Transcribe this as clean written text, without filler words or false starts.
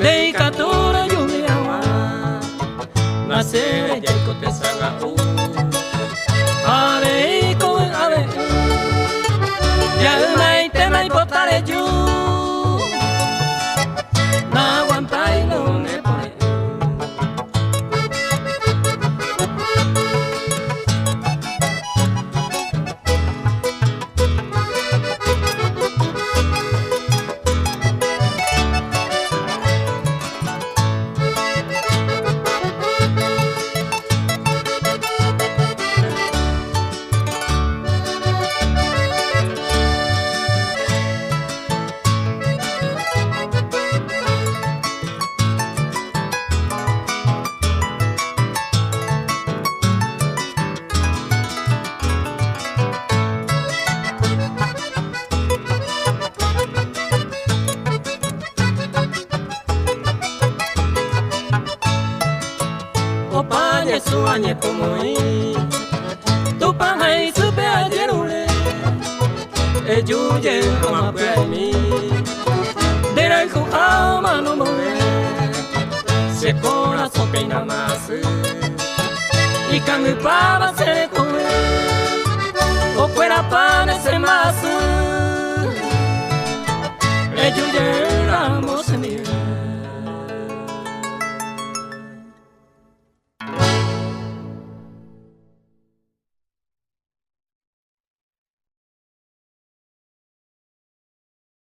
Deikatura yumiawa Nasere jaiko te sangau Ale iko ale Jau mai te mai potare giù Na guantai non ne pone Opanya suanya pomoi Tu pangai supe ajerule E juje ama premi Derai ku ama no more Se kora sope namasu Ikangu pava se koe O fuera pane se masu E juje